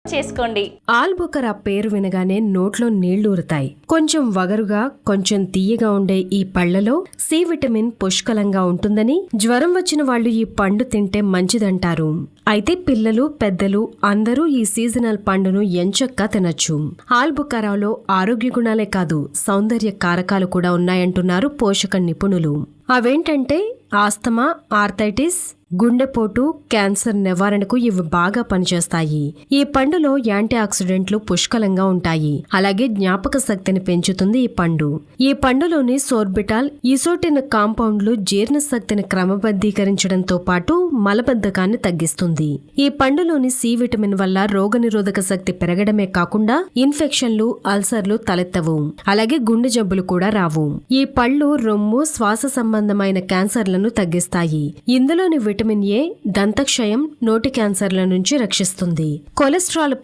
చేసుకోండి. ఆల్బుకరా పేరు వినగానే నోట్లో నీళ్లూరుతాయి. కొంచెం వగరుగా కొంచెం తీయగా ఉండే ఈ పళ్లలో సి విటమిన్ పుష్కలంగా ఉంటుందని, జ్వరం వచ్చిన వాళ్ళు ఈ పండు తింటే మంచిదంటారు. అయితే పిల్లలు పెద్దలు అందరూ ఈ సీజనల్ పండును ఎంచక్కా తినొచ్చు. ఆల్బుకరాలో ఆరోగ్య గుణాలే కాదు, సౌందర్య కారకాలు కూడా ఉన్నాయంటున్నారు పోషక నిపుణులు. అవేంటంటే ఆస్తమా, ఆర్థరైటిస్, గుండెపోటు, క్యాన్సర్ నివారణకు ఇవి బాగా పనిచేస్తాయి. ఈ పండులో యాంటీ ఆక్సిడెంట్లు పుష్కలంగా ఉంటాయి. అలాగే జ్ఞాపక శక్తిని పెంచుతుంది ఈ పండు. ఈ పండులోని సోర్బిటాల్, ఇసోటిన్ కాంపౌండ్లు జీర్ణశక్తిని క్రమబద్ధీకరించడంతో పాటు మలబద్ధకాన్ని తగ్గిస్తుంది. ఈ పండులోని సి విటమిన్ వల్ల రోగనిరోధక శక్తి పెరగడమే కాకుండా ఇన్ఫెక్షన్లు, అల్సర్లు తలెత్తవు. అలాగే గుండె జబ్బులు కూడా రావు. ఈ పళ్ళు రొమ్ము, శ్వాస సంబంధమైన క్యాన్సర్లను తగ్గిస్తాయి. ఇందులోని విటమిన్ ఏ దంతక్షయం, నోటి క్యాన్సర్ల నుంచి రక్షిస్తుంది. కొలెస్ట్రాల్